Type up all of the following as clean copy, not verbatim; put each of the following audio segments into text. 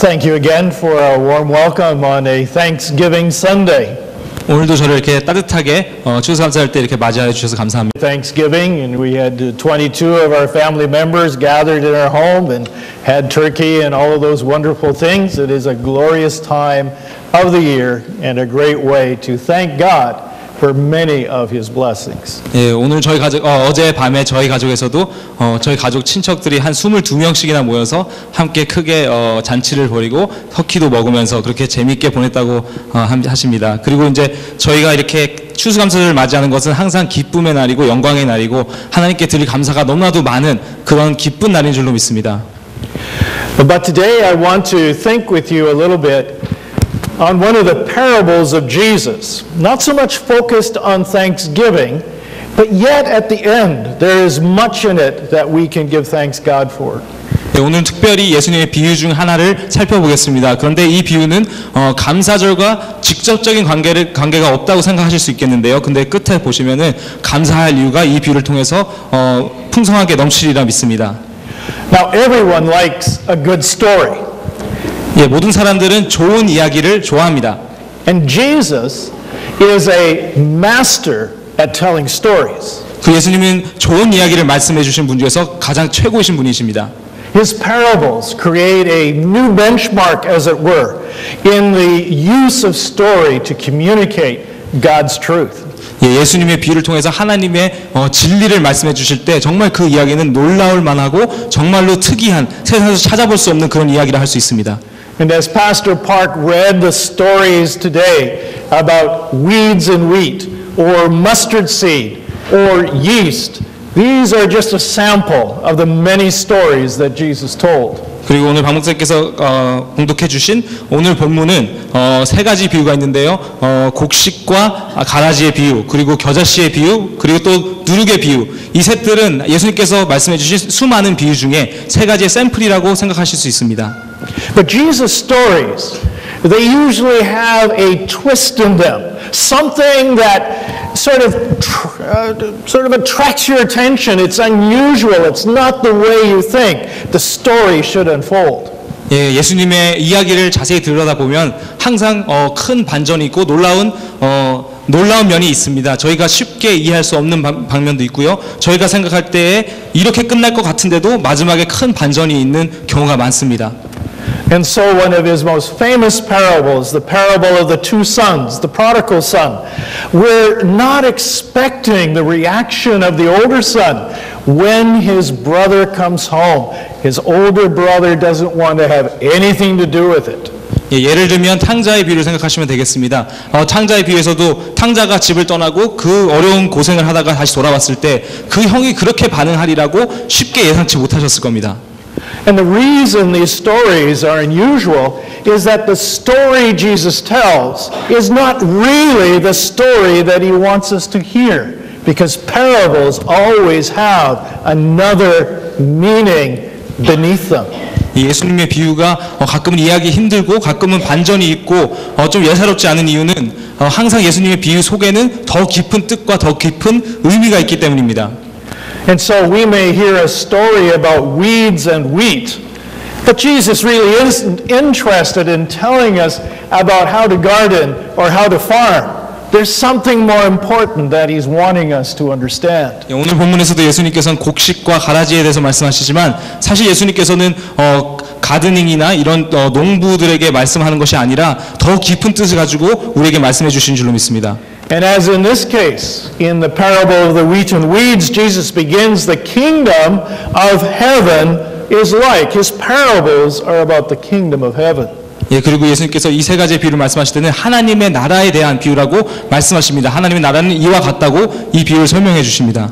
Thank you again for a warm welcome on a Thanksgiving Sunday. 오늘도 저를 이렇게 따뜻하게 추수감사할 때 이렇게 맞이해 주셔서 감사합니다. Thanksgiving, and we had 22 of our family members gathered in our home and had turkey and all of those wonderful things. It is a glorious time of the year and a great way to thank God for many of His blessings. 예, 오늘 저희 가족 어제 밤에 저희 가족에서도 저희 가족 친척들이 한 22명씩이나 모여서 함께 크게 잔치를 벌이고 터키도 먹으면서 그렇게 재미있게 보냈다고 하십니다. 그리고 이제 저희가 이렇게 추수감사를 맞이하는 것은 항상 기쁨의 날이고 영광의 날이고 하나님께 드릴 감사가 너무나도 많은 그런 기쁜 날인 줄로 믿습니다. But today I want to think with you a little bit on one of the parables of Jesus, not so much focused on Thanksgiving, but yet at the end there is much in it that we can give thanks God for. 네, 오늘 특별히 예수님의 비유 중 하나를 살펴보겠습니다. 그런데 이 비유는 감사절과 직접적인 관계가 없다고 생각하실 수 있겠는데요. 근데 끝에 보시면은 감사할 이유가 이 비유를 통해서 풍성하게 넘치리라 믿습니다. Now everyone likes a good story. 예, 모든 사람들은 좋은 이야기를 좋아합니다. And Jesus is a master at telling stories. 그 예수님은 좋은 이야기를 말씀해 주신 분 중에서 가장 최고이신 분이십니다. His parables create a new benchmark, as it were, in the use of story to communicate God's truth. 예, 예수님의 비유를 통해서 하나님의 진리를 말씀해 주실 때 정말 그 이야기는 놀라울 만하고 정말로 특이한 세상에서 찾아볼 수 없는 그런 이야기를 할 수 있습니다. And as Pastor Park read the stories today about weeds and wheat, or mustard seed, or yeast, these are just a sample of the many stories that Jesus told. 그리고 오늘 박목사님께서 봉독해 주신 오늘 본문은 세 가지 비유가 있는데요. 곡식과 가라지의 비유, 그리고 겨자씨의 비유, 그리고 또 누룩의 비유. 이 셋들은 예수님께서 말씀해 주신 수많은 비유 중에 세 가지의 샘플이라고 생각하실 수 있습니다. But Jesus' stories, they usually have a twist in them, something that sort of attracts your attention. It's unusual. It's not the way you think the story should unfold. 예, 예수님의 이야기를 자세히 들여다보면 항상 큰 반전이 있고 놀라운 면이 있습니다. 저희가 쉽게 이해할 수 없는 방면도 있고요. 저희가 생각할 때에 이렇게 끝날 것 같은데도 마지막에 큰 반전이 있는 경우가 많습니다. And so one of his most famous parables, the parable of the two sons, the prodigal son, we're not expecting the reaction of the older son when his brother comes home. His older brother doesn't want to have anything to do with it. 예, 예를 들면 탕자의 비유를 생각하시면 되겠습니다. 탕자의 비유에서도 탕자가 집을 떠나고 그 어려운 고생을 하다가 다시 돌아왔을 때 그 형이 그렇게 반응하리라고 쉽게 예상치 못하셨을 겁니다. And the reason these stories are unusual is that the story Jesus tells is not really the story that he wants us to hear, because parables always have another meaning beneath them. 예수님의 비유가 가끔은 이해하기 힘들고 가끔은 반전이 있고 좀 예사롭지 않은 이유는 항상 예수님의 비유 속에는 더 깊은 뜻과 더 깊은 의미가 있기 때문입니다. And so we may hear a story about weeds and wheat, but Jesus really isn't interested in telling us about how to garden or how to farm. There's something more important that He's wanting us to understand. 오늘 본문에서도 예수님께서는 곡식과 가라지에 대해서 말씀하시지만 사실 예수님께서는 가드닝이나 이런 농부들에게 말씀하는 것이 아니라 더 깊은 뜻을 가지고 우리에게 말씀해 주신 줄로 믿습니다. And as in this case, in the parable of the wheat and weeds, Jesus begins the kingdom of heaven is like. His parables are about the kingdom of heaven. 예, 그리고 예수님께서 이 세 가지의 비유를 말씀하실 때는 하나님의 나라에 대한 비유라고 말씀하십니다. 하나님의 나라는 이와 같다고 이 비유를 설명해 주십니다.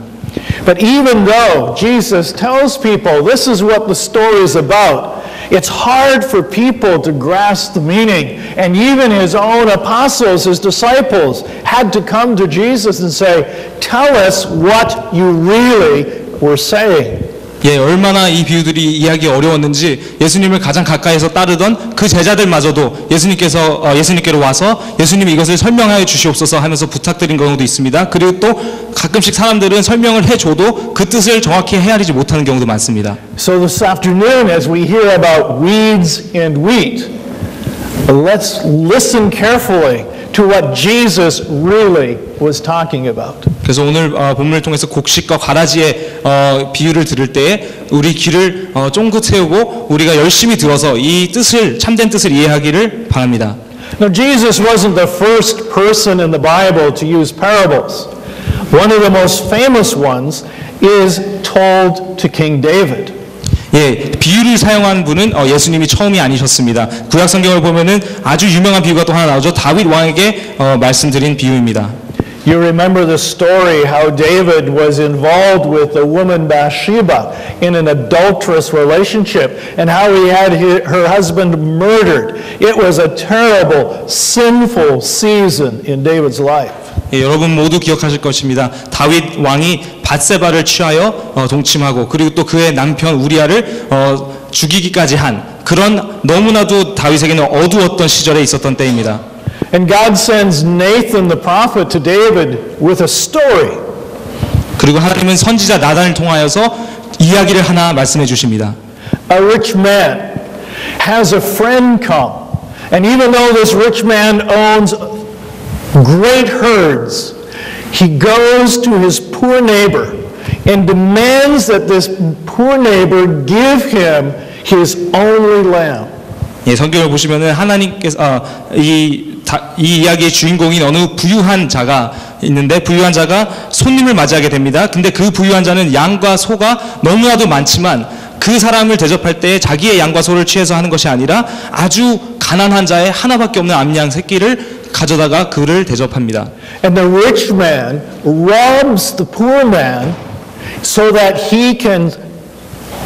But even though Jesus tells people this is what the story is about, it's hard for people to grasp the meaning. And even his own apostles, his disciples, had to come to Jesus and say, tell us what you really were saying. 예, 얼마나 이 비유들이 이해하기 어려웠는지 예수님을 가장 가까이서 따르던 그 제자들마저도 예수님께로 와서 예수님이 이것을 설명하여 주시옵소서 하면서 부탁드린 경우도 있습니다. 그리고 또 가끔씩 사람들은 설명을 해줘도 그 뜻을 정확히 헤아리지 못하는 경우도 많습니다. So this afternoon, as we hear about weeds and wheat, let's listen carefully to what Jesus really was talking about. 그래서 오늘 본문을 통해서 곡식과 가라지의 비유를 들을 때에 우리 귀를 쫑긋 세우고 우리가 열심히 들어서 이 뜻을 참된 뜻을 이해하기를 바랍니다. Now, Jesus wasn't the first person in the Bible to use parables. One of the most famous ones is told to King David. 예, 비유를 사용한 분은 예수님이 처음이 아니셨습니다. 구약 성경을 보면은 아주 유명한 비유가 또 하나 나오죠. 다윗 왕에게 말씀드린 비유입니다. You remember the story how David was involved with the woman Bathsheba in an adulterous relationship and how he had her husband murdered. It was a terrible, sinful season in David's life. 예, 여러분 모두 기억하실 것입니다. 다윗 왕이 밧세바를 취하여 동침하고 그리고 또 그의 남편 우리아를 죽이기까지 한 그런 너무나도 다윗에게는 어두웠던 시절에 있었던 때입니다. And God sends Nathan the prophet to David with a story. 그리고 하나님은 선지자 나단을 통하여서 이야기를 하나 말씀해 주십니다. A rich man has a friend come, and even though this rich man owns great herds, he goes to his poor neighbor and demands that this poor neighbor give him his only lamb. 예, 성경을 보시면은 하나님께서 이 이야기의 주인공인 어느 부유한 자가 있는데 부유한 자가 손님을 맞이하게 됩니다. 근데 그 부유한 자는 양과 소가 너무나도 많지만 그 사람을 대접할 때 자기의 양과 소를 취해서 하는 것이 아니라 아주 가난한 자의 하나밖에 없는 암양 새끼를 가져다가 그를 대접합니다. And the rich man robs the poor man so that he can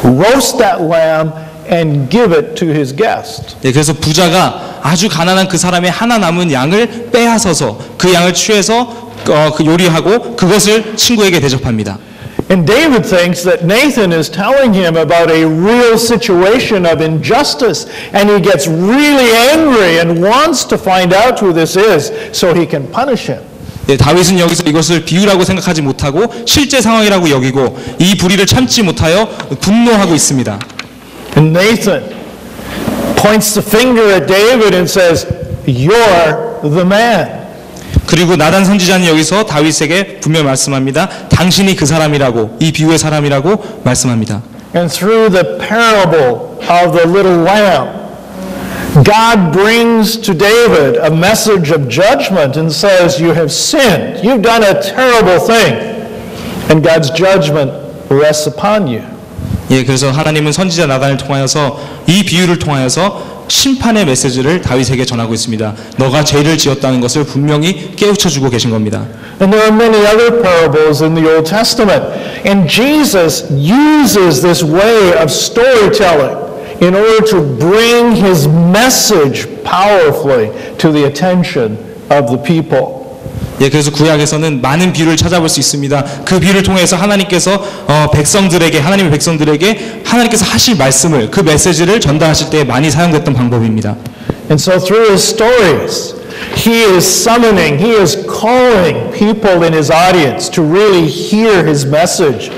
roast that lamb and give it to his guest. 예, 그래서 부자가 아주 가난한 그 사람의 하나 남은 양을 빼앗아서 그 양을 취해서 요리하고 그것을 친구에게 대접합니다. And David thinks that Nathan is telling him about a real situation of injustice, and he gets really angry and wants to find out who this is so he can punish him. 예, 다윗은 여기서 이것을 비유라고 생각하지 못하고 실제 상황이라고 여기고 이 불의를 참지 못하여 분노하고 있습니다. And Nathan points the finger at David and says, "You're the man." 그리고 나단 선지자는 여기서 다윗에게 분명히 말씀합니다. 당신이 그 사람이라고 이 비유의 사람이라고 말씀합니다. And through the parable of the little lamb, God brings to David a message of judgment and says, "You have sinned. You've done a terrible thing." And God's judgment rests upon you. 예, 그래서 하나님은 선지자 나단을 통하여서 이 비유를 통하여서 심판의 메시지를 다윗에게 전하고 있습니다. 너가 죄를 지었다는 것을 분명히 깨우쳐 주고 계신 겁니다. And there are many other parables in the Old Testament. And Jesus uses this way of storytelling in order to bring his message powerfully to the attention of the people. 예, 그래서 구약에서는 많은 비유를 찾아볼 수 있습니다. 그 비유를 통해서 하나님께서 하나님의 백성들에게 하나님께서 하실 말씀을 그 메시지를 전달하실 때 많이 사용됐던 방법입니다. And so through his stories, he is calling people in his audience to really hear his message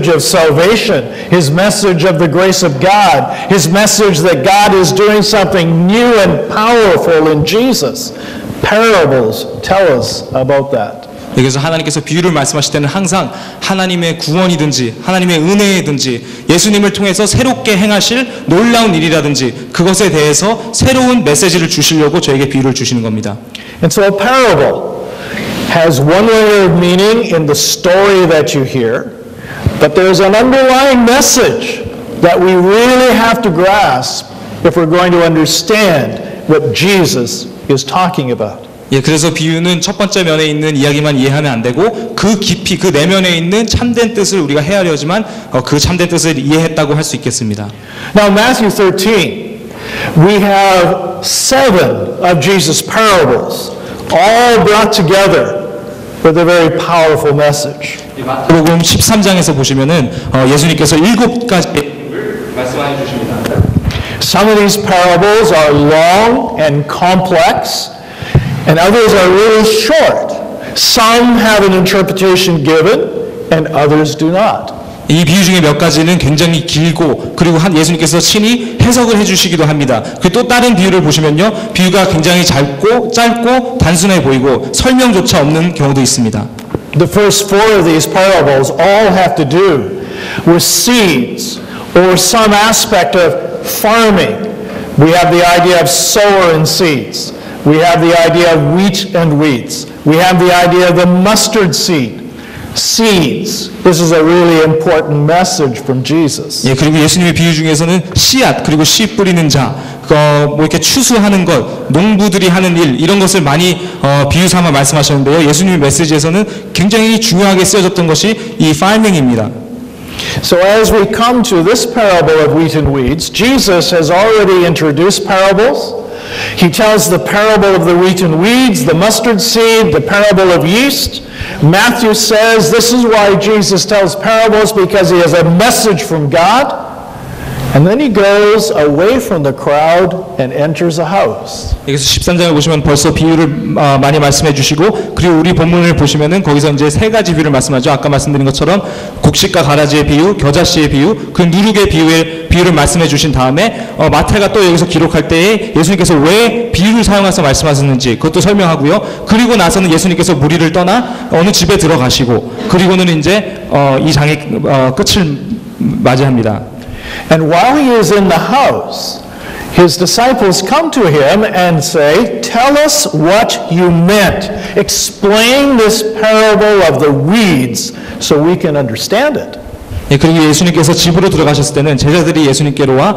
of salvation, his message of the grace of God, his message that God is doing something new and powerful in Jesus. Parables tell us about that. 그래서 하나님께서 비유를 말씀하실 때는 항상 하나님의 구원이든지 하나님의 은혜이든지 예수님을 통해서 새롭게 행하실 놀라운 일이라든지 그것에 대해서 새로운 메시지를 주시려고 저에게 비유를 주시는 겁니다. And so a parable has one layer of meaning in the story that you hear, but there's an underlying message that we really have to grasp if we're going to understand what Jesus is talking about. 예, 그래서 비유는 첫 번째 면에 있는 이야기만 이해하면 안 되고 그 깊이 그 내면에 있는 참된 뜻을 우리가 헤아려야지만 그 참된 뜻을 이해했다고 할 수 있겠습니다. Now Matthew 13, we have 7 of Jesus' parables all brought together with a very powerful message. 마태복음 13장에서 보시면은 예수님께서 7가지 말씀해 주십니다. Some of these parables are long and complex, and others are really short. Some have an interpretation given, and others do not. 이 비유 중에 몇 가지는 굉장히 길고 그리고 예수님께서 친히 해석을 해주시기도 합니다. 그리고 또 다른 비유를 보시면요, 비유가 굉장히 짧고 단순해 보이고 설명조차 없는 경우도 있습니다. The first four of these parables all have to do with seeds or some aspect of farming. We have the idea of sower and seeds. We have the idea of wheat and weeds. We have the idea of the mustard seed. Seeds. This is a really important message from Jesus. 예, 그리고 예수님의 비유 중에서는 씨앗 그리고 씨 뿌리는 자, 뭐 이렇게 추수하는 것, 농부들이 하는 일 이런 것을 많이 비유 삼아 말씀하셨는데요. 예수님의 메시지에서는 굉장히 중요하게 쓰여졌던 것이 이 farming입니다. So as we come to this parable of wheat and weeds, Jesus has already introduced parables. He tells the parable of the wheat and weeds, the mustard seed, the parable of yeast. Matthew says this is why Jesus tells parables, because he has a message from God. And then he goes away from the crowd and enters a house. 여기서 13장을 보시면 벌써 비유를 많이 말씀해 주시고, 그리고 우리 본문을 보시면은 거기서 이제 세 가지 비유를 말씀하죠. 아까 말씀드린 것처럼 곡식과 가라지의 비유, 겨자씨의 비유, 그 누룩의 비유를 말씀해 주신 다음에 마태가 또 여기서 기록할 때에 예수님께서 왜 비유를 사용해서 말씀하셨는지 그것도 설명하고요. 그리고 나서는 예수님께서 무리를 떠나 어느 집에 들어가시고, 그리고는 이제 이 장의 끝을 맞이합니다. And while he is in the house, his disciples come to him and say, "Tell us what you meant. Explain this parable of the weeds so we can understand it." 예, 그리고 예수님께서 집으로 들어가셨을 때는 제자들이 예수님께로 와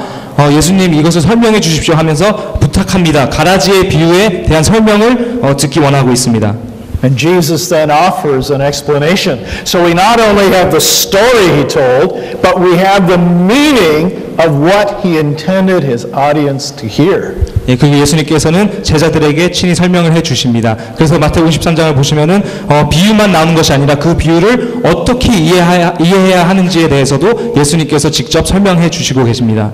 예수님 이것을 설명해 주십시오 하면서 부탁합니다. 가라지의 비유에 대한 설명을 듣기 원하고 있습니다. And Jesus then offers an explanation. So we not only have the story he told, but we have the meaning of what he intended his audience to hear. 예, 그리고 예수님께서는 제자들에게 친히 설명을 해 주십니다. 그래서 마태복음 13장을 보시면은 비유만 나오는 것이 아니라 그 비유를 어떻게 이해해야 하는지에 대해서도 예수님께서 직접 설명해 주시고 계십니다.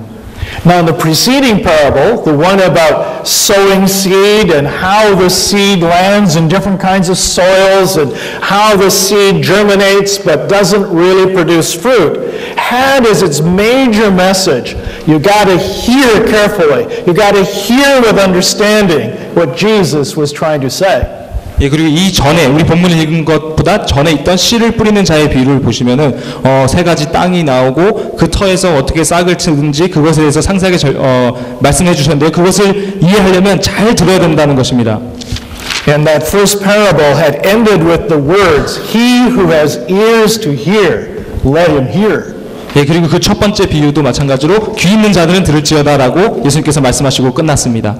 Now in the preceding parable, the one about sowing seed and how the seed lands in different kinds of soils and how the seed germinates but doesn't really produce fruit, had as its major message, you got to hear carefully, you got to hear with understanding what Jesus was trying to say. 예, 그리고 이 전에 우리 본문을 읽은 것보다 전에 있던 씨를 뿌리는 자의 비유를 보시면은 세 가지 땅이 나오고 그 터에서 어떻게 싹을 트는지 그것에 대해서 상세하게 말씀해 주셨는데요. 그것을 이해하려면 잘 들어야 된다는 것입니다. And that first parable had ended with the words, "He who has ears to hear, let him hear." 예, 그리고 그 첫 번째 비유도 마찬가지로 귀 있는 자들은 들을지어다라고 예수님께서 말씀하시고 끝났습니다.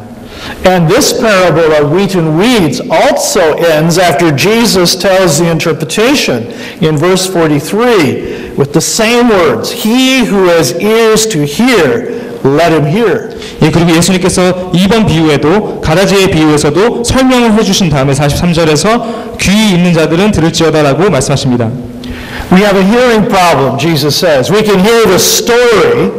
And this parable of wheat and weeds also ends after Jesus tells the interpretation in verse 43 with the same words, "He who has ears to hear, let him hear." 예, 그리고 예수님께서 이번 비유에도 가라지의 비유에서도 설명을 해주신 다음에 43절에서 귀 있는 자들은 들을지어다라고 말씀하십니다. We have a hearing problem, Jesus says. We can hear the story,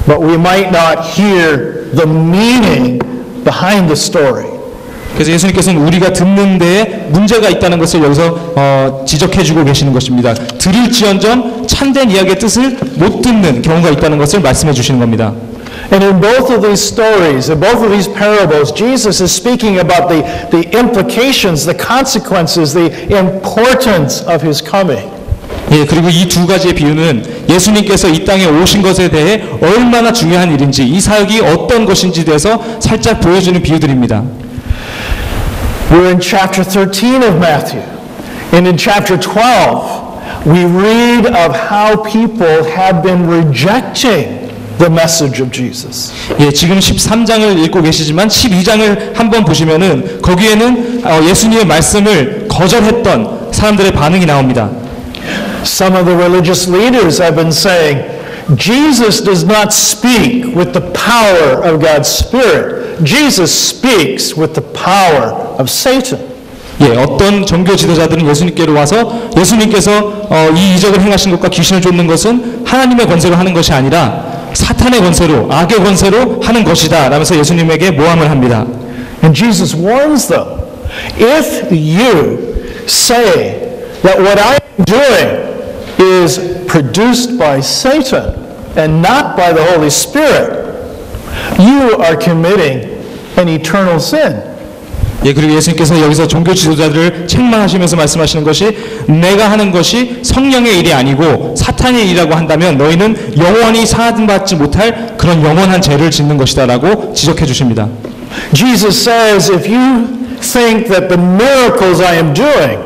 but we might not hear the meaning behind the story. 그래서 예수님께서는 우리가 듣는 데에 문제가 있다는 것을 여기서 지적해주고 계시는 것입니다. 들을지언정 참된 이야기의 뜻을 못 듣는 경우가 있다는 것을 말씀해 주시는 겁니다. And in both of these stories, in both of these parables, Jesus is speaking about the implications, the consequences, the importance of his coming. 예, 그리고 이 두 가지의 비유는 예수님께서 이 땅에 오신 것에 대해 얼마나 중요한 일인지, 이 사역이 어떤 것인지에 대해서 살짝 보여주는 비유들입니다. We're in chapter 13 of Matthew. And in chapter 12, we read of how people have been rejecting the message of Jesus. 예, 지금 13장을 읽고 계시지만 12장을 한번 보시면은 거기에는 예수님의 말씀을 거절했던 사람들의 반응이 나옵니다. Some of the religious leaders have been saying, Jesus does not speak with the power of God's Spirit. Jesus speaks with the power of Satan. 예, 어떤 종교 지도자들은 예수님께로 와서 예수님께서 이 이적을 행하신 것과 귀신을 쫓는 것은 하나님의 권세로 하는 것이 아니라 사탄의 권세로, 악의 권세로 하는 것이다 라면서 예수님에게 모함을 합니다. And Jesus warns them, if you say that what I am doing is produced by Satan and not by the Holy Spirit, you are committing an eternal sin. 예, 그리고 예수님께서 여기서 종교 지도자들을 책망하시면서 말씀하시는 것이 내가 하는 것이 성령의 일이 아니고 사탄의 일이라고 한다면 너희는 영원히 사함받지 못할 그런 영원한 죄를 짓는 것이다 라고 지적해 주십니다. Jesus says, if you think that the miracles I am doing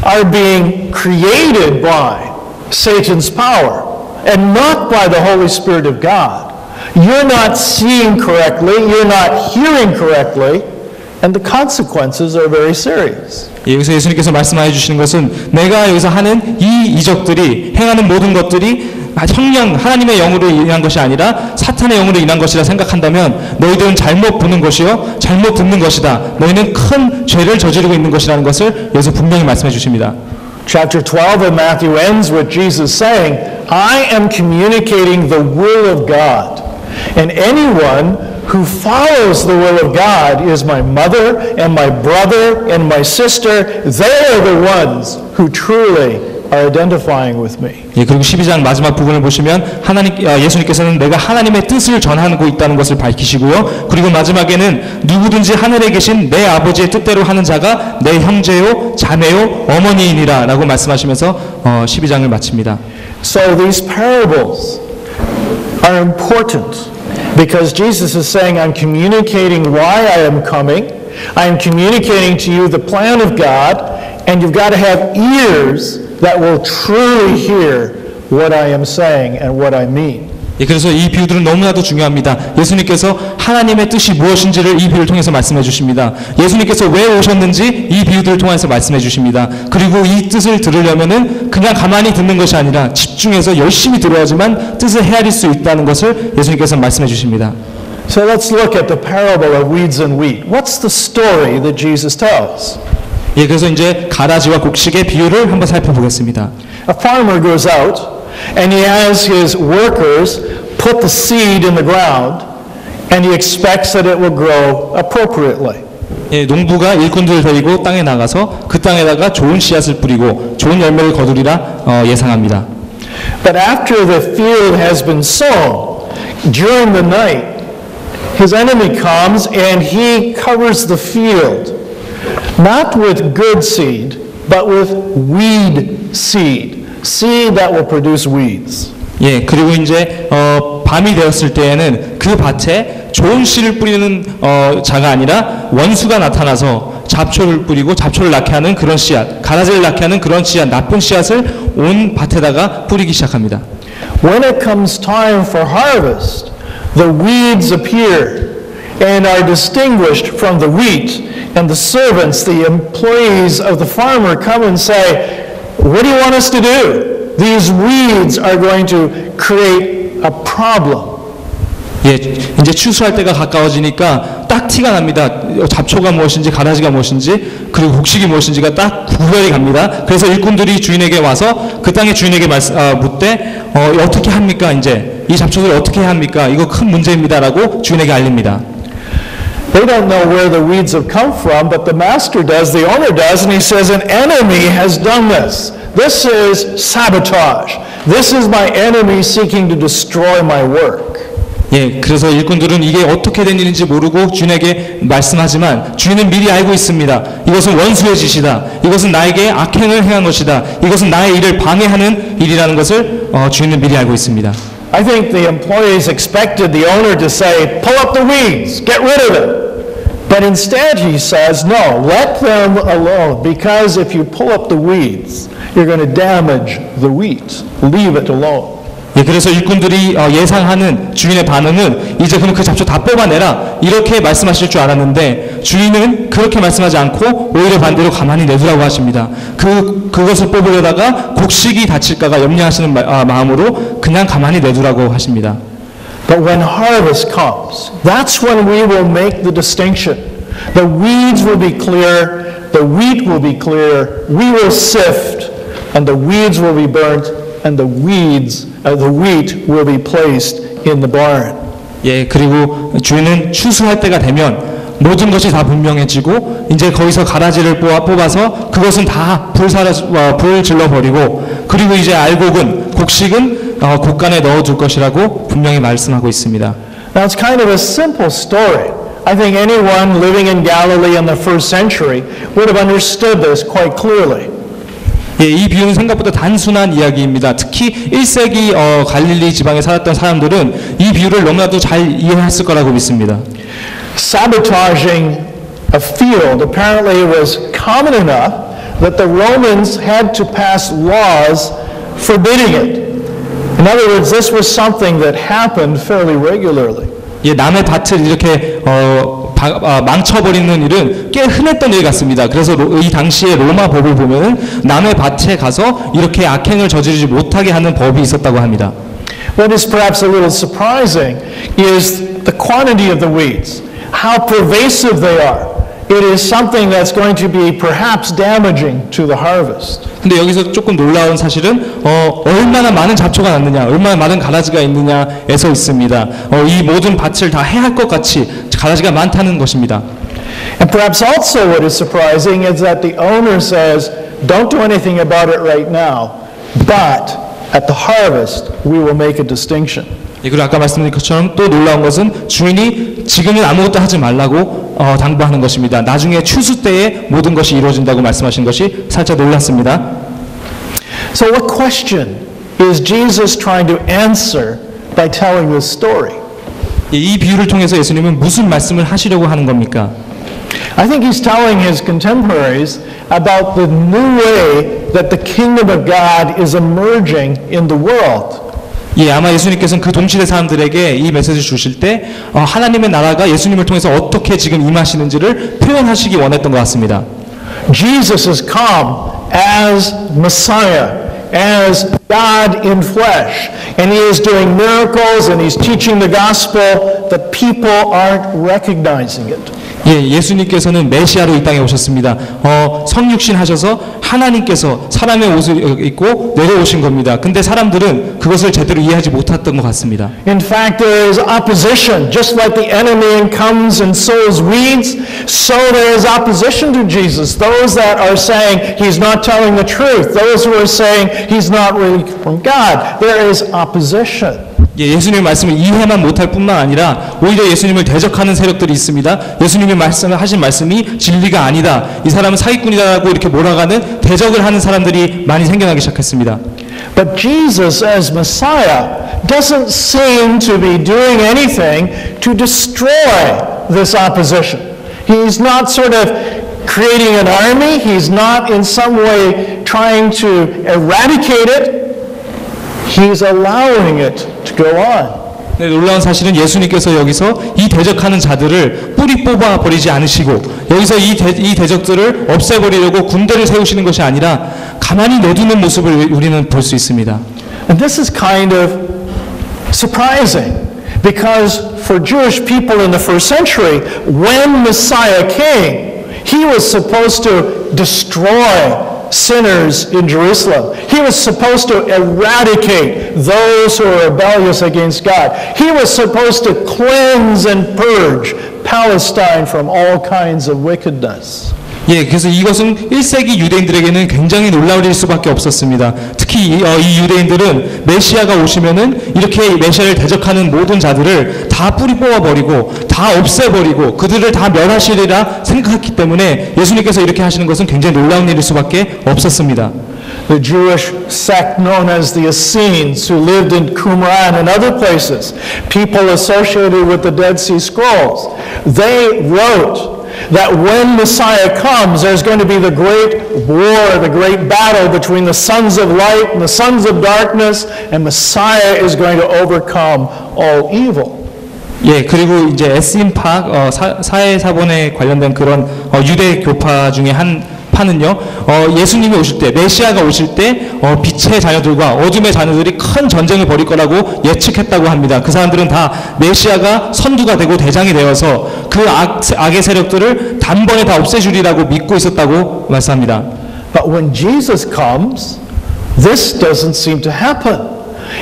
are being created by Satan's power and not by the Holy Spirit of God, you're not seeing correctly, you're not hearing correctly, and the consequences are very serious. 예, 여기서 예수님께서 말씀해 주시는 것은 내가 여기서 하는 이 이적들이 행하는 모든 것들이 성령 하나님의 영으로 인한 것이 아니라 사탄의 영으로 인한 것이라 생각한다면 너희들은 잘못 보는 것이요 잘못 듣는 것이다. 너희는 큰 죄를 저지르고 있는 것이라는 것을 여기서 분명히 말씀해 주십니다. Chapter 12 of Matthew ends with Jesus saying, I am communicating the will of God, and anyone who follows the will of God is my mother and my brother and my sister. They are the ones who truly are identifying with me. 예, 그리고 12장 마지막 부분을 보시면 예수님께서는 내가 하나님의 뜻을 전하고 있다는 것을 밝히시고요. 그리고 마지막에는 누구든지 하늘에 계신 내 아버지의 뜻대로 하는 자가 내 형제요, 자매요, 어머니이니라 라고 말씀하시면서 12장을 마칩니다. So these parables are important because Jesus is saying, I'm communicating why I am coming. I am communicating to you the plan of God, and you've got to have ears that will truly hear what I am saying and what I mean. 예, 그래서 이 비유들은 너무나도 중요합니다. 예수님께서 하나님의 뜻이 무엇인지를 이 비유를 통해서 말씀해 주십니다. 예수님께서 왜 오셨는지 이 비유들을 통해서 말씀해 주십니다. 그리고 이 뜻을 들으려면은 그냥 가만히 듣는 것이 아니라 집중해서 열심히 들어야지만 뜻을 헤아릴 수 있다는 것을 예수님께서 말씀해 주십니다. So let's look at the parable of weeds and wheat. What's the story that Jesus tells? 예, 그래서 이제 가라지와 곡식의 비유를 한번 살펴보겠습니다. A farmer goes out and he has his workers put the seed in the ground and he expects that it will grow appropriately. 예, 농부가 일꾼들을 데리고 땅에 나가서 그 땅에다가 좋은 씨앗을 뿌리고 좋은 열매를 거두리라 예상합니다. But after the field has been sown, during the night, his enemy comes and he covers the field, not with good seed, but with weed seed, seed that will produce weeds. 예, 그리고 이제 밤이 되었을 때에는 그 밭에 좋은 씨를 뿌리는 자가 아니라 원수가 나타나서 잡초를 뿌리고 잡초를 낳게 하는 그런 씨앗, 가라지를 낳게 하는 그런 씨앗, 나쁜 씨앗을 온 밭에다가 뿌리기 시작합니다. When it comes time for harvest, the weeds appear and are distinguished from the wheat, and the servants, the employees of the farmer, come and say, what do you want us to do? These weeds are going to create a problem. 예, 이제 추수할 때가 가까워지니까 딱 티가 납니다. 잡초가 무엇인지 가라지가 무엇인지 그리고 곡식이 무엇인지가 딱 구별이 갑니다. 그래서 일꾼들이 주인에게 와서 그 땅의 주인에게 묻되 어떻게 합니까? 이제 이 잡초들을 어떻게 해야 합니까? 이거 큰 문제입니다라고 주인에게 알립니다. They don't know where the weeds have come from, but the master does, the owner does, and he says, an enemy has done this. This is sabotage. This is my enemy seeking to destroy my work. 예, 그래서 일꾼들은 이게 어떻게 된 일인지 모르고 주인에게 말씀하지만 주인은 미리 알고 있습니다. 이것은 원수의 짓이다. 이것은 나에게 악행을 행한 것이다. 이것은 나의 일을 방해하는 일이라는 것을 주인은 미리 알고 있습니다. I think the employees expected the owner to say, pull up the weeds, get rid of them. But instead he says, no, let them alone, because if you pull up the weeds, you're going to damage the wheat. Leave it alone. 예, 그래서 일꾼들이 예상하는 주인의 반응은 이제 그럼 그 잡초 다 뽑아내라 이렇게 말씀하실 줄 알았는데 주인은 그렇게 말씀하지 않고 오히려 반대로 가만히 내두라고 하십니다. 그것을 뽑으려다가 곡식이 다칠까가 염려하시는 마음으로 그냥 가만히 내두라고 하십니다. But when harvest comes, that's when we will make the distinction. The weeds will be clear, the wheat will be clear, we will sift, and the weeds will be burnt, and the wheat will be placed in the barn. 예, 그리고 주인은 추수할 때가 되면 모든 것이 다 분명해지고 이제 거기서 가라지를 뽑아서 그것은 다 불 질러버리고 그리고 이제 알곡은 곡식은 곡간에 넣어둘 것이라고 분명히 말씀하고 있습니다. Now it's kind of a simple story. I think anyone living in Galilee in the first century would have understood this quite clearly. 예, 이 비유는 생각보다 단순한 이야기입니다. 특히 1세기 갈릴리 지방에 살았던 사람들은 이 비유를 너무나도 잘 이해했을 거라고 믿습니다. Sabotaging a field apparently was common enough that the Romans had to pass laws forbidding it. In other words, this was something that happened fairly regularly. 예, 남의 밭을 이렇게 망쳐버리는 일은 꽤 흔했던 일 같습니다. 그래서 이 당시에 로마 법을 보면 남의 밭에 가서 이렇게 악행을 저지르지 못하게 하는 법이 있었다고 합니다. What is perhaps a little surprising is the quantity of the weeds, how pervasive they are. It is something that's going to be perhaps damaging to the harvest. 근데 여기서 조금 놀라운 사실은 얼마나 많은 잡초가 났느냐, 얼마나 많은 가라지가 있느냐에서 있습니다. 이 모든 밭을 다 해할 것 같이 가라지가 많다는 것입니다. And perhaps also what is surprising is that the owner says, don't do anything about it right now, but at the harvest we will make a distinction. 예, 그리고 아까 말씀드린 것처럼 또 놀라운 것은 주인이 지금은 아무것도 하지 말라고 당부하는 것입니다. 나중에 추수 때에 모든 것이 이루어진다고 말씀하신 것이 살짝 놀랐습니다. So what question is Jesus trying to answer by telling this story? 예, 이 비유를 통해서 예수님은 무슨 말씀을 하시려고 하는 겁니까? I think he's telling his contemporaries about the new way that the kingdom of God is emerging in the world. 예, 아마 예수님께서는 그 동시대 사람들에게 이 메시지를 주실 때 하나님의 나라가 예수님을 통해서 어떻게 지금 임하시는지를 표현하시기 원했던 것 같습니다. Jesus has come as Messiah, as God in flesh, and he is doing miracles and he's teaching the gospel, but people aren't recognizing it. 예, 예수님께서는 메시아로 이 땅에 오셨습니다. 성육신 하셔서 하나님께서 사람의 옷을 입고 내려오신 겁니다. 근데 사람들은 그것을 제대로 이해하지 못했던 것 같습니다. In fact, there is opposition. Just like the enemy comes and sows weeds, so there is opposition to Jesus. Those that are saying he's not telling the truth, those who are saying he's not really from God, there is opposition. 예, 예수님의 말씀을 이해만 못할 뿐만 아니라 오히려 예수님을 대적하는 세력들이 있습니다. 예수님이 하신 말씀이 진리가 아니다. 이 사람은 사기꾼이다라고 이렇게 몰아가는 대적을 하는 사람들이 많이 생겨나기 시작했습니다. But Jesus as Messiah doesn't seem to be doing anything to destroy this opposition. He's not sort of creating an army. He's not in some way trying to eradicate it. He's allowing it to go on. 네, 놀라운 사실은 예수님께서 여기서 이 대적하는 자들을 뿌리 뽑아 버리지 않으시고 여기서 이 대적들을 없애버리려고 군대를 세우시는 것이 아니라 가만히 내두는 모습을 우리는 볼 수 있습니다. And this is kind of surprising because for Jewish people in the first century, when Messiah came, he was supposed to destroy sinners in Jerusalem. He was supposed to eradicate those who are rebellious against God. He was supposed to cleanse and purge Palestine from all kinds of wickedness. 예, 그래서 이것은 1세기 유대인들에게는 굉장히 놀라울 일 수밖에 없었습니다. 특히 이 유대인들은 메시아가 오시면은 이렇게 메시아를 대적하는 모든 자들을 다 뿌리 뽑아버리고 다 없애버리고 그들을 다 멸하시리라 생각했기 때문에 예수님께서 이렇게 하시는 것은 굉장히 놀라운 일일 수밖에 없었습니다. The Jewish sect known as the Essenes, who lived in Qumran and other places, people associated with the Dead Sea Scrolls, they wrote that when Messiah comes, there's going to be the great war, the great battle between the sons of light and the sons of darkness, and Messiah is going to overcome all evil. 예, 그리고 이제 에스인파 사회사본에 관련된 그런 유대 교파 중에 한 파는요, 예수님이 오실 때, 메시아가 오실 때, 빛의 자녀들과 어둠의 자녀들이 큰 전쟁을 벌일 거라고 예측했다고 합니다. 그 사람들은 다 메시아가 선두가 되고 대장이 되어서 그 악의 세력들을 다 단번에 다 없애주리라고 믿고 있었다고 말씀합니다. But when Jesus comes, this doesn't seem to happen.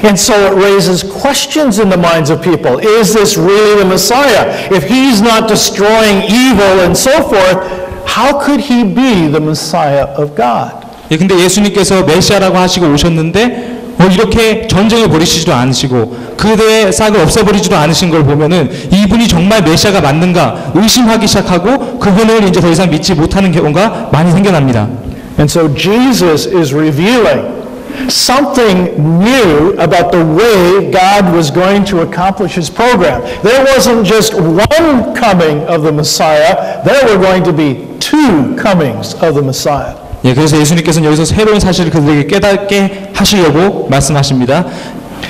And so it raises questions in the minds of people. Is this really the Messiah? If he's not destroying evil and so forth, how could he be the Messiah of God? 예, 근데 예수님께서 메시아라고 하시고 오셨는데 이렇게 전쟁을 벌이시지도 않으시고 그들의 싹을 없애버리지도 않으신 걸 보면은 이분이 정말 메시아가 맞는가 의심하기 시작하고 그분을 이제 더 이상 믿지 못하는 경우가 많이 생겨납니다. And so Jesus is revealing something new about the way God was going to accomplish his program. There wasn't just one coming of the Messiah, there were going to be two comings of the Messiah. 예, 그래서 예수님께서는 여기서 새로운 사실을 그들에게 깨닫게 하시려고 말씀하십니다.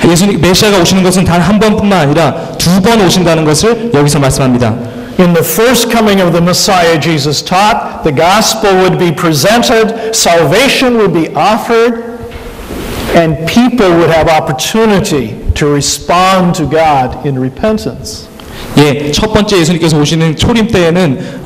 예수님 메시아가 오시는 것은 단 한 번뿐만 아니라 두 번 오신다는 것을 여기서 말씀합니다. In the first coming of the Messiah, Jesus taught, the gospel would be presented, salvation would be offered, and people would have opportunity to respond to God in repentance. 예, 첫 번째 예수님께서 오시는 초림 때에는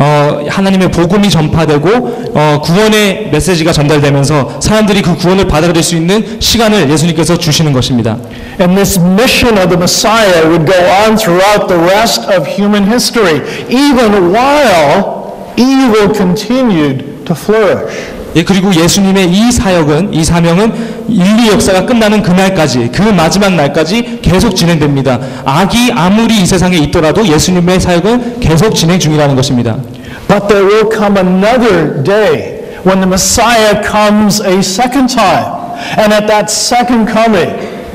하나님의 복음이 전파되고 구원의 메시지가 전달되면서 사람들이 그 구원을 받아들일 수 있는 시간을 예수님께서 주시는 것입니다. And this mission of the Messiah would go on throughout the rest of human history, even while evil continued to flourish. 예, 그리고 예수님의 이 사역은, 이 사명은 인류 역사가 끝나는 그날까지, 그 마지막 날까지 계속 진행됩니다. 악이 아무리 이 세상에 있더라도 예수님의 사역은 계속 진행 중이라는 것입니다. But there will come another day when the Messiah comes a second time. And at that second coming,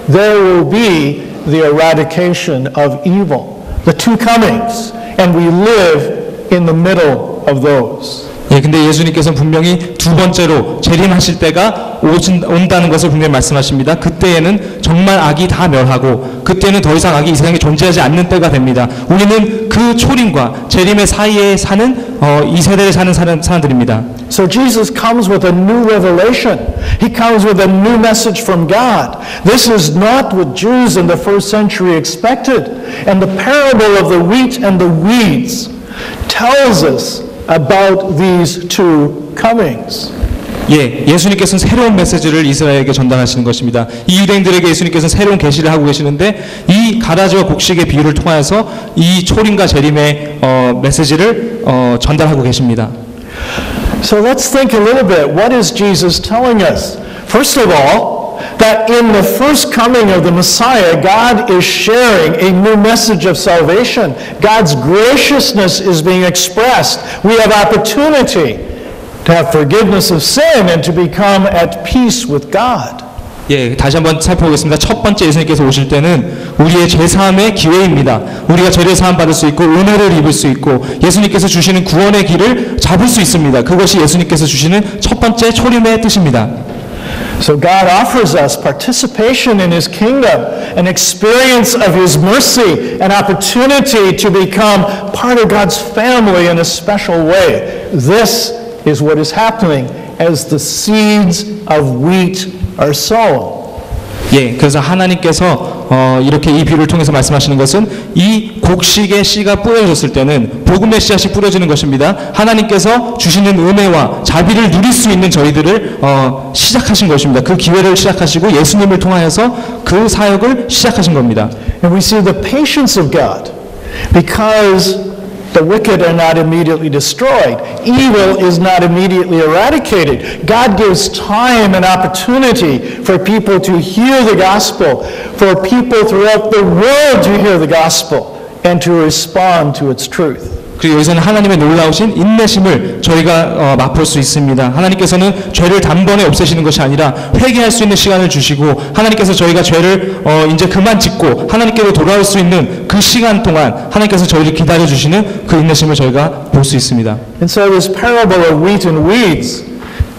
there will be the eradication of evil. The two comings. And we live in the middle of those. 예, 근데 예수님께서는 분명히 두 번째로 재림하실 때가 온다는 것을 분명히 말씀하십니다. 그때에는 정말 악이 다 멸하고 그때는 더 이상 악이 이 세상에 존재하지 않는 때가 됩니다. 우리는 그 초림과 재림의 사이에 사는 이 세대를 사는 사람들입니다. So Jesus comes with a new revelation. He comes with a new message from God. This is not what Jews in the first century expected. And the parable of the wheat and the weeds tells us about these two comings. 예, 예수님께서는 새로운 메시지를 이스라엘에게 전달하시는 것입니다. 이 유대인들에게 예수님께서는 새로운 계시를 하고 계시는데 이 가라지와 곡식의 비유를 통하여서 이 초림과 재림의 메시지를 전달하고 계십니다. So let's think a little bit. What is Jesus telling us? First of all, that in the first coming of the Messiah, God is sharing a new message of salvation. God's graciousness is being expressed. We have opportunity to have forgiveness of sin and to become at peace with God. 예, 다시 한번 살펴보겠습니다. 첫 번째 예수님께서 오실 때는 우리의 죄사함의 기회입니다. 우리가 죄를 사함 받을 수 있고 은혜를 입을 수 있고 예수님께서 주시는 구원의 길을 잡을 수 있습니다. 그것이 예수님께서 주시는 첫 번째 초림의 뜻입니다. So God offers us participation in His kingdom, an experience of His mercy, an opportunity to become part of God's family in a special way. This is what is happening as the seeds of wheat are sown. 예, 그래서 하나님께서 이렇게 이 비유를 통해서 말씀하시는 것은 이 곡식의 씨가 뿌려졌을 때는 복음의 씨앗이 뿌려지는 것입니다. 하나님께서 주시는 은혜와 자비를 누릴 수 있는 저희들을 시작하신 것입니다. 그 기회를 시작하시고 예수님을 통하여서 그 사역을 시작하신 겁니다. And we see the patience of God because the wicked are not immediately destroyed. Evil is not immediately eradicated. God gives time and opportunity for people to hear the gospel, for people throughout the world to hear the gospel, and to respond to its truth. 그리고 여기서는 하나님의 놀라우신 인내심을 저희가 맛볼 수 있습니다. 하나님께서는 죄를 단번에 없애시는 것이 아니라 회개할 수 있는 시간을 주시고 하나님께서 저희가 죄를 이제 그만 짓고 하나님께로 돌아올 수 있는 그 시간 동안 하나님께서 저희를 기다려 주시는 그 인내심을 저희가 볼 수 있습니다. And so this parable of wheat and weeds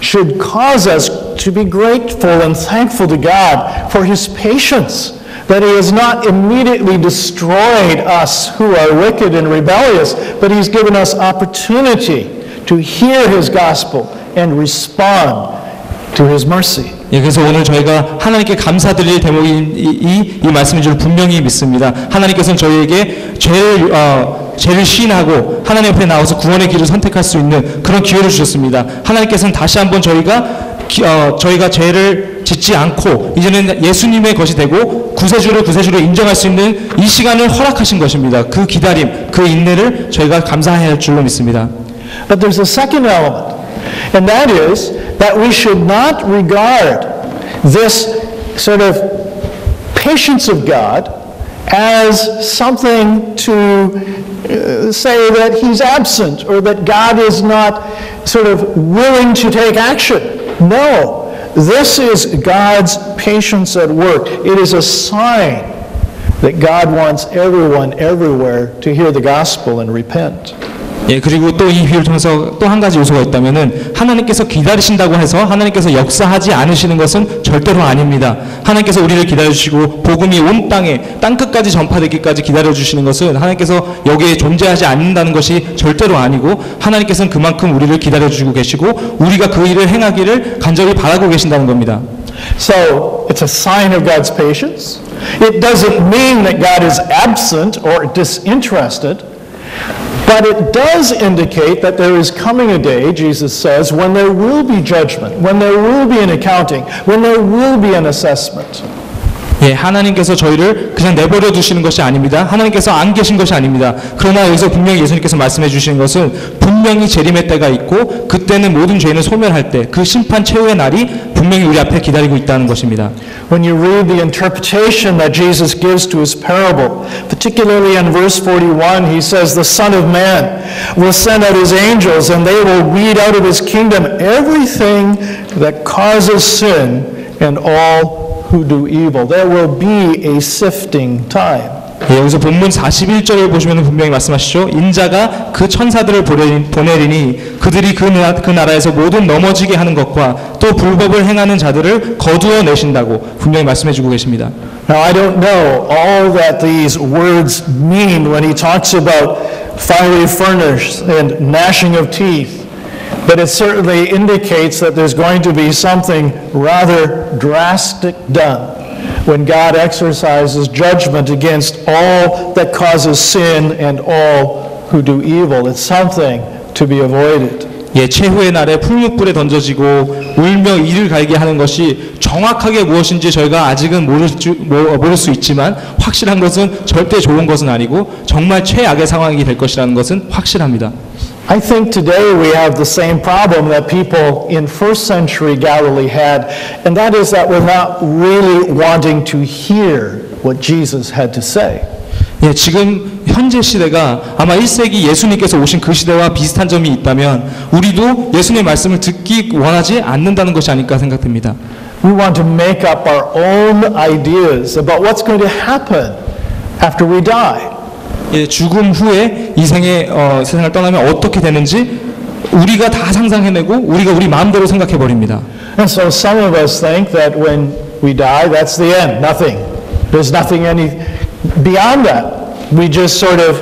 should cause us to be grateful and thankful to God for His patience. That He has not immediately destroyed us who are wicked and rebellious, but He's given us opportunity to hear His gospel and respond to His mercy. 예, 그래서 오늘 저희가 하나님께 감사드릴 대목이 이 말씀인 줄 분명히 믿습니다. 하나님께서는 저희에게 죄를 죄를 시인하고 하나님 앞에 나와서 구원의 길을 선택할 수 있는 그런 기회를 주셨습니다. 하나님께서는 다시 한번 저희가 죄를 짓지 않고 이제는 예수님의 것이 되고 구세주로 인정할 수 있는 이 시간을 허락하신 것입니다. 그 기다림, 그 인내를 저희가 감사해야 할 줄로 믿습니다. But there's a second element, and that is that we should not regard this sort of patience of God as something to say that He's absent or that God is not sort of willing to take action. No. This is God's patience at work. It is a sign that God wants everyone everywhere to hear the gospel and repent. 예, 그리고 또 이 비유를 통해서 또 한 가지 요소가 있다면은 하나님께서 기다리신다고 해서 하나님께서 역사하지 않으시는 것은 절대로 아닙니다. 하나님께서 우리를 기다려주시고 복음이 온 땅 끝까지 전파되기까지 기다려주시는 것은 하나님께서 여기에 존재하지 않는다는 것이 절대로 아니고 하나님께서는 그만큼 우리를 기다려주고 계시고 우리가 그 일을 행하기를 간절히 바라고 계신다는 겁니다. So, it's a sign of God's patience. It doesn't mean that God is absent or disinterested. But it does indicate that there is coming a day, Jesus says, when there will be judgment, when there will be an accounting, when there will be an assessment. 예, 하나님께서 저희를 그냥 내버려 두시는 것이 아닙니다. 하나님께서 안 계신 것이 아닙니다. 그러나 여기서 분명히 예수님께서 말씀해 주시는 것은 분명히 재림의 때가 있고 그때는 모든 죄는 소멸할 때 그 심판 최후의 날이 분명히 우리 앞에 기다리고 있다는 것입니다. When you read the interpretation that Jesus gives to his parable, particularly in verse 41, he says, "The Son of Man will send out his angels and they will weed out of his kingdom everything that causes sin and all who do evil." There will be a sifting time. 예, 여기서 본문 41절을 보시면 분명히 말씀하시죠. 인자가 그 천사들을 보내리니 그들이 그 나라에서 모든 넘어지게 하는 것과 또 불법을 행하는 자들을 거두어 내신다고 분명히 말씀해 주고 계십니다. Now I don't know all that these words mean when he talks about fiery furnace and gnashing of teeth. But it certainly indicates that there's going to be something rather drastic done when God exercises judgment against all that causes sin and all who do evil. It's something to be avoided. 예, 최후의 날에 풀무불에 던져지고 울며 이를 갈게 하는 것이 정확하게 무엇인지 저희가 아직은 모를 수 있지만 확실한 것은 절대 좋은 것은 아니고 정말 최악의 상황이 될 것이라는 것은 확실합니다. I think today we have the same problem that people in first century Galilee had, and that is that we're not really wanting to hear what Jesus had to say. 예, 지금 현재 시대가 아마 1세기 예수님께서 오신 그 시대와 비슷한 점이 있다면 우리도 예수님의 말씀을 듣기 원하지 않는다는 것이 아닐까 생각됩니다. We want to make up our own ideas about what's going to happen after we die. 예, 죽음 후에 이 세상을 떠나면 어떻게 되는지 우리가 다 상상해내고 우리가 우리 마음대로 생각해 버립니다. And so some of us think that when we die, that's the end. Nothing. There's nothing beyond that. We just sort of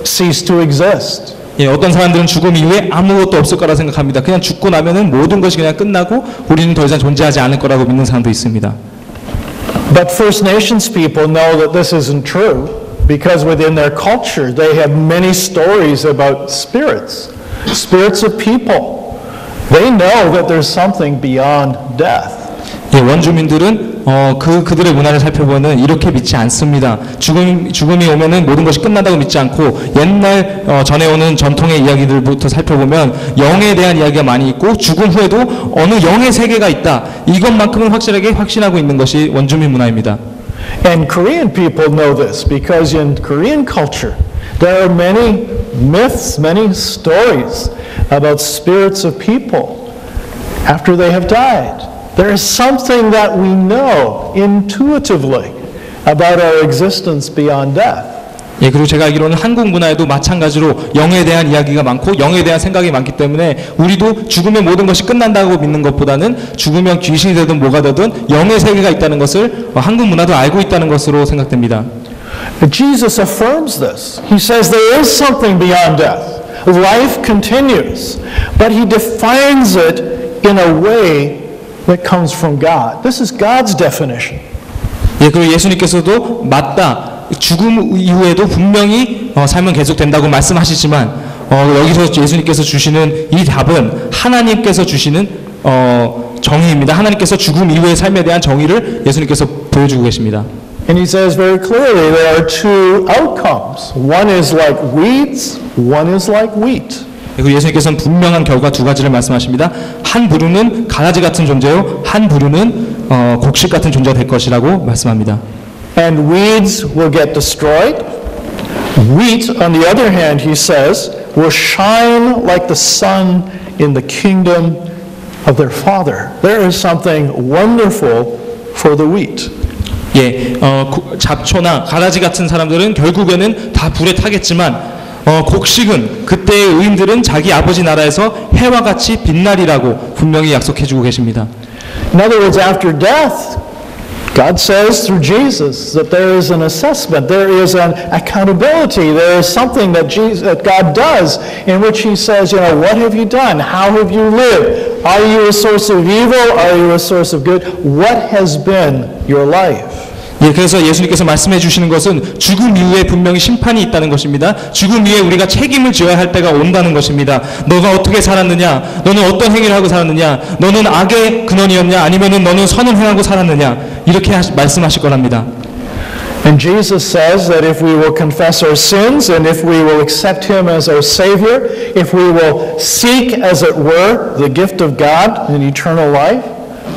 cease to exist. 예, 어떤 사람들은 죽음 이후에 아무것도 없을 거라 생각합니다. 그냥 죽고 나면은 모든 것이 그냥 끝나고 우리는 더 이상 존재하지 않을 거라고 믿는 사람도 있습니다. But First Nations people know that this isn't true. Because within their culture, they have many stories about spirits of people. They know that there's something beyond death. 예, 원주민들은 그들의 문화를 살펴보면 이렇게 믿지 않습니다. 죽음이 오면은 모든 것이 끝난다고 믿지 않고 옛날 전해오는 전통의 이야기들부터 살펴보면 영에 대한 이야기가 많이 있고 죽음 후에도 어느 영의 세계가 있다. 이것만큼은 확실하게 확신하고 있는 것이 원주민 문화입니다. And Korean people know this because in Korean culture there are many myths, many stories about spirits of people after they have died. There is something that we know intuitively about our existence beyond death. 예, 그리고 제가 알기로는 한국 문화에도 마찬가지로 영에 대한 이야기가 많고 영에 대한 생각이 많기 때문에 우리도 죽으면 모든 것이 끝난다고 믿는 것보다는 죽으면 귀신이 되든 뭐가 되든 영의 세계가 있다는 것을 한국 문화도 알고 있다는 것으로 생각됩니다. Jesus affirms this. He says there is something beyond death. Life continues, but he defines it in a way that comes from God. This is God's definition. 예, 그리고 예수님께서도 맞다. 죽음 이후에도 분명히 삶은 계속된다고 말씀하시지만 여기서 예수님께서 주시는 이 답은 하나님께서 주시는 정의입니다. 하나님께서 죽음 이후의 삶에 대한 정의를 예수님께서 보여주고 계십니다. And he says very clearly there are two outcomes. One is like weeds, one is like wheat. 그리고 예수님께서는 분명한 결과 두 가지를 말씀하십니다. 한 부류는 가라지 같은 존재요, 한 부류는 곡식 같은 존재가 될 것이라고 말씀합니다. And weeds will get destroyed. Wheat, on the other hand, he says, will shine like the sun in the kingdom of their Father. There is something wonderful for the wheat. 예, 잡초나 가라지 같은 사람들은 결국에는 다 불에 타겠지만 곡식은 그때의 의인들은 자기 아버지 나라에서 해와 같이 빛나리라고 분명히 약속해주고 계십니다. In other words, after death, God says through Jesus that there is an assessment, there is an accountability, there is something that God does in which He says, you know, what have you done? How have you lived? Are you a source of evil? Are you a source of good? What has been your life? 예, 그래서 예수님께서 말씀해 주시는 것은 죽음 이후에 분명히 심판이 있다는 것입니다. 죽음 이후에 우리가 책임을 져야 할 때가 온다는 것입니다. 너가 어떻게 살았느냐? 너는 어떤 행위를 하고 살았느냐? 너는 악의 근원이었냐? 아니면은 너는 선을 행하고 살았느냐? 이렇게 말씀하실 거랍니다. And Jesus says that if we will confess our sins and if we will accept Him as our Savior, if we will seek, as it were, the gift of God in eternal life,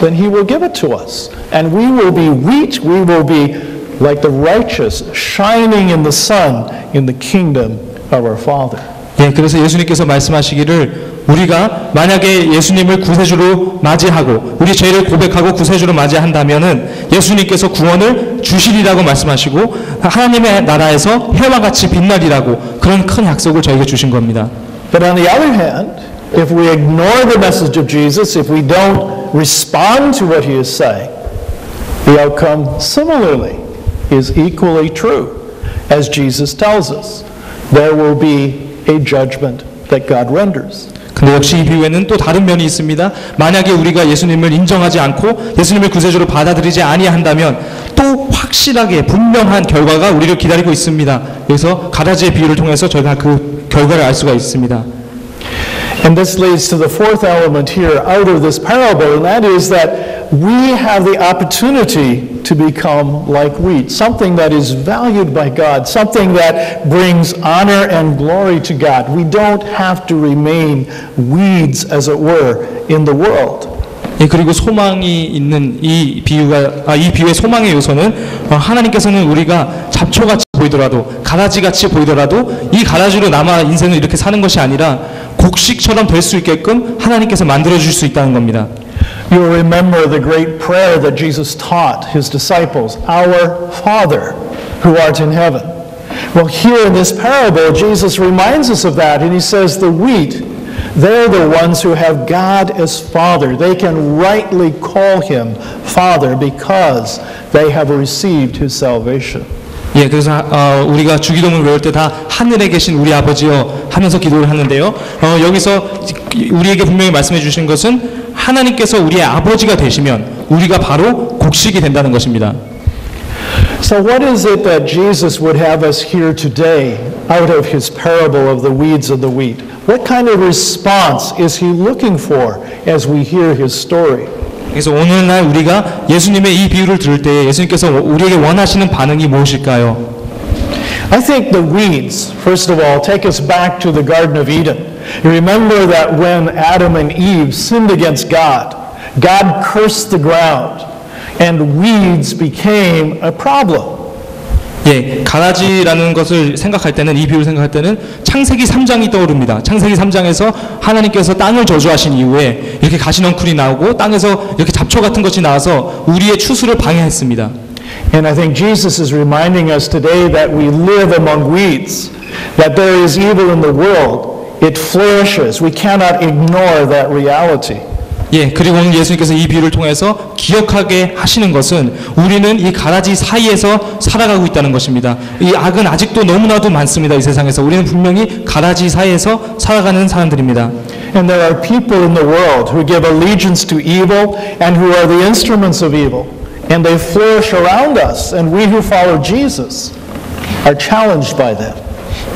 then He will give it to us. And we will be wheat, we will be like the righteous, shining in the sun in the kingdom of our Father. 예, 그래서 예수님께서 말씀하시기를 우리가 만약에 예수님을 구세주로 맞이하고 우리 죄를 고백하고 구세주로 맞이한다면은 예수님께서 구원을 주시리라고 말씀하시고 하나님의 나라에서 해와 같이 빛나리라고 그런 큰 약속을 저에게 주신 겁니다. But on the other hand, if we ignore the message of Jesus, if we don't respond to what He is saying, the outcome similarly is equally true. As Jesus tells us, there will be a judgment that God renders. 근데 역시 이 비유에는 또 다른 면이 있습니다. 만약에 우리가 예수님을 인정하지 않고 예수님을 구세주로 받아들이지 아니한다면 또 확실하게 분명한 결과가 우리를 기다리고 있습니다. 그래서 가라지의 비유를 통해서 저희가 그 결과를 알 수가 있습니다. And this leads to the fourth element here out of this parable, and that is that we have the opportunity to become like wheat, something that is valued by God, something that brings honor and glory to God. We don't have to remain weeds, as it were, in the world. 예, 그리고 소망이 있는 이 비유의 소망의 요소는 하나님께서는 우리가 잡초같이 보이더라도 가라지같이 보이더라도 이 가라지로 남아 인생을 이렇게 사는 것이 아니라 곡식처럼 될 수 있게끔 하나님께서 만들어줄 수 있다는 겁니다. You'll remember the great prayer that Jesus taught His disciples, Our Father, who art in heaven. Well, here in this parable, Jesus reminds us of that, and He says the wheat, they're the ones who have God as Father. They can rightly call Him Father because they have received His salvation. 예, 그래서 우리가 주기도문 외울 때 다 하늘에 계신 우리 아버지여 하면서 기도를 하는데요. 여기서 우리에게 분명히 말씀해 주신 것은 하나님께서 우리의 아버지가 되시면 우리가 바로 곡식이 된다는 것입니다. So what is it that Jesus would have us hear today out of His parable of the weeds and the wheat? What kind of response is He looking for as we hear His story? 그래서 오늘날 우리가 예수님의 이 비유를 들을 때 예수님께서 우리에게 원하시는 반응이 무엇일까요? I think the weeds, first of all, take us back to the Garden of Eden. You remember that when Adam and Eve sinned against God, God cursed the ground, and weeds became a problem. 예, 가라지라는 것을 생각할 때는 이 비유를 생각할 때는 창세기 3장이 떠오릅니다. 창세기 3장에서 하나님께서 땅을 저주하신 이후에 이렇게 가시넝쿨이 나오고 땅에서 이렇게 잡초 같은 것이 나와서 우리의 추수를 방해했습니다. And I think Jesus is reminding us today that we live among weeds, that there is evil in the world. It flourishes. We cannot ignore that reality. 예, 그리고 오늘 예수님께서 이 비유를 통해서 기억하게 하시는 것은 우리는 이 가라지 사이에서 살아가고 있다는 것입니다. 이 악은 아직도 너무나도 많습니다. 이 세상에서 우리는 분명히 가라지 사이에서 살아가는 사람들입니다. And there are people in the world who give allegiance to evil and who are the instruments of evil. And they flourish around us, and we who follow Jesus are challenged by them.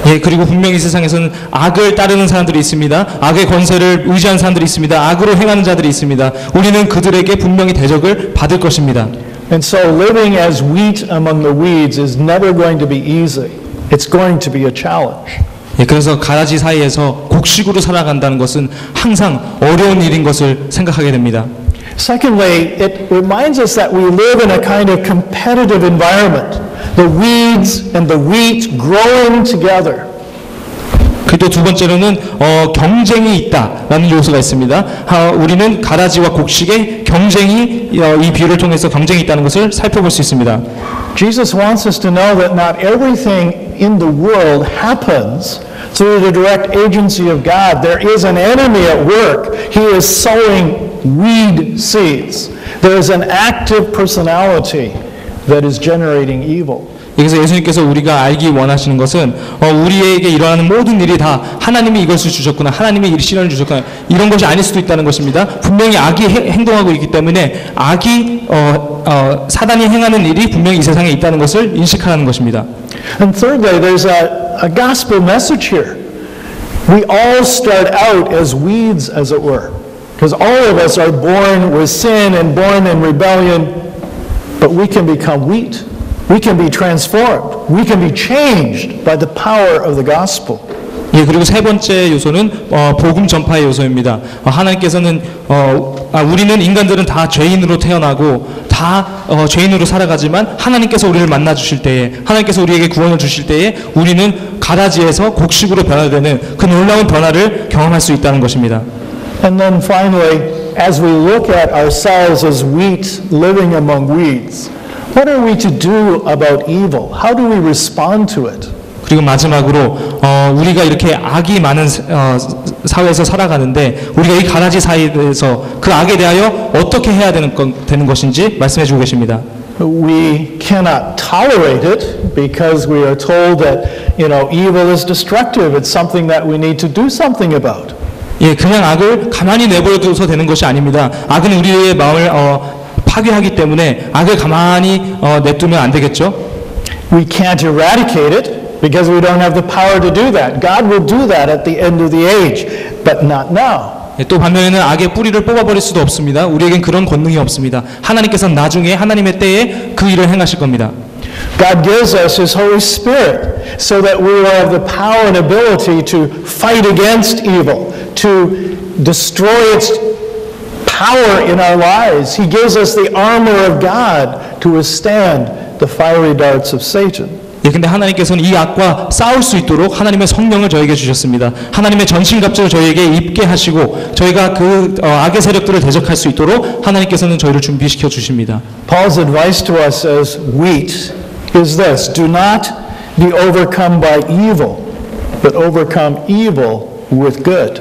예, 그리고 분명히 세상에서는 악을 따르는 사람들이 있습니다. 악의 권세를 의지하는 사람들이 있습니다. 악으로 행하는 자들이 있습니다. 우리는 그들에게 분명히 대적을 받을 것입니다. And so living as wheat among the weeds is never going to be easy. It's going to be a challenge. 예, 그래서 가라지 사이에서 곡식으로 살아간다는 것은 항상 어려운 일인 것을 생각하게 됩니다. Secondly, it reminds us that we live in a kind of competitive environment. The weeds and the wheat growing together. 그리고 두 번째로는 경쟁이 있다라는 요소가 있습니다. 우리는 가라지와 곡식의 경쟁이 이 비유를 통해서 경쟁이 있다는 것을 살펴볼 수 있습니다. Jesus wants us to know that not everything in the world happens through the direct agency of God. There is an enemy at work. He is sowing weed seeds. There is an active personality that is generating evil. 여기서 예수님께서 우리가 알기 원하시는 것은 우리에게 일어나는 모든 일이 다 하나님이 이것을 주셨구나, 하나님이 이 시련을 주셨구나, 이런 것이 아닐 수도 있다는 것입니다. 분명히 악이 행동하고 있기 때문에 악이 사단이 행하는 일이 분명히 이 세상에 있다는 것을 인식하는 것입니다. And thirdly, there's a gospel message here. We all start out as weeds, as it were, because all of us are born with sin and born in rebellion, but we can become wheat. We can be transformed. We can be changed by the power of the gospel. 예, 그리고 세 번째 요소는 복음 전파의 요소입니다. 하나님께서는 우리는 인간들은 다 죄인으로 태어나고 다 죄인으로 살아가지만 하나님께서 우리를 만나 주실 때에, 하나님께서 우리에게 구원을 주실 때에 우리는 가라지에서 곡식으로 변화되는 그 놀라운 변화를 경험할 수 있다는 것입니다. And then finally, as we look at ourselves as wheat living among weeds, what are we to do about evil? How do we respond to it? 그리고 마지막으로 우리가 이렇게 악이 많은 사회에서 살아가는데 우리가 이 가라지 사이에서 그 악에 대하여 어떻게 해야 되는 것인지 말씀해 주고 계십니다. We cannot tolerate it because we are told that, evil is destructive. It's something that we need to do something about. 예, 그냥 악을 가만히 내버려둬서 되는 것이 아닙니다. 악은 우리의 마음을 파괴하기 때문에 악을 가만히 냅두면 안 되겠죠. We can't eradicate it because we don't have the power to do that. God will do that at the end of the age, but not now. 예, 또 반면에는 악의 뿌리를 뽑아버릴 수도 없습니다. 우리에겐 그런 권능이 없습니다. 하나님께서는 나중에 하나님의 때에 그 일을 행하실 겁니다. God gives us His Holy Spirit so that we will have the power and ability to fight against evil, to destroy its power in our lives. He gives us the armor of God to withstand the fiery darts of Satan. 예, 근데 하나님께서는 이 악과 싸울 수 있도록 하나님의 성령을 저에게 주셨습니다. 하나님의 전신갑주를 저에게 입게 하시고 저희가 그 악의 세력들을 대적할 수 있도록 하나님께서는 저희를 준비시켜 주십니다. Paul's advice to us as wheat is this: do not be overcome by evil, but overcome evil with good.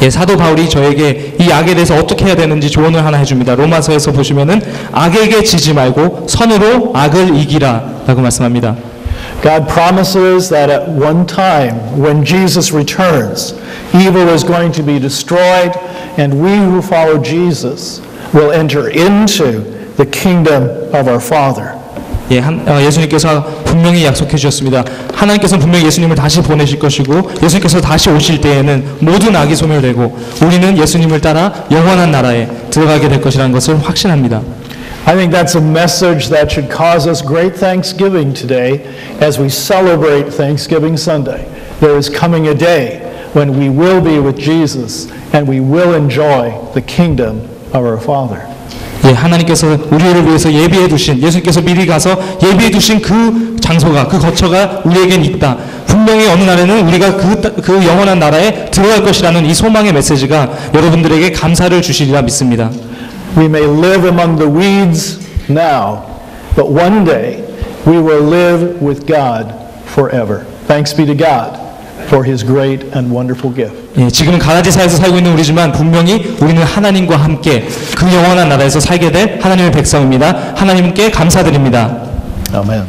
예, 사도 바울이 저에게 이 악에 대해서 어떻게 해야 되는지 조언을 하나 해줍니다. 로마서에서 보시면은 악에게 지지 말고 선으로 악을 이기라라고 말씀합니다. God promises that at one time when Jesus returns, evil is going to be destroyed, and we who follow Jesus will enter into the kingdom of our Father. 예, 예수님께서 분명히 약속해 주셨습니다. 하나님께서는 분명히 예수님을 다시 보내실 것이고 예수님께서 다시 오실 때에는 모든 악이 소멸되고 우리는 예수님을 따라 영원한 나라에 들어가게 될 것이라는 것을 확신합니다. I think that's a message that should cause us great thanksgiving today as we celebrate Thanksgiving Sunday. There is coming a day when we will be with Jesus and we will enjoy the kingdom of our Father. 예, 하나님께서 우리를 위해서 예비해 두신, 예수님께서 미리 가서 예비해 두신 그 장소가, 그 거처가 우리에겐 있다. 분명히 어느 날에는 우리가 그 영원한 나라에 들어갈 것이라는 이 소망의 메시지가 여러분들에게 감사를 주시리라 믿습니다. We may live among the weeds now, but one day we will live with God forever. Thanks be to God for His great and wonderful gift. 예, 지금은 가라지사에서 살고 있는 우리지만 분명히 우리는 하나님과 함께 그 영원한 나라에서 살게 될 하나님의 백성입니다. 하나님께 감사드립니다. Amen.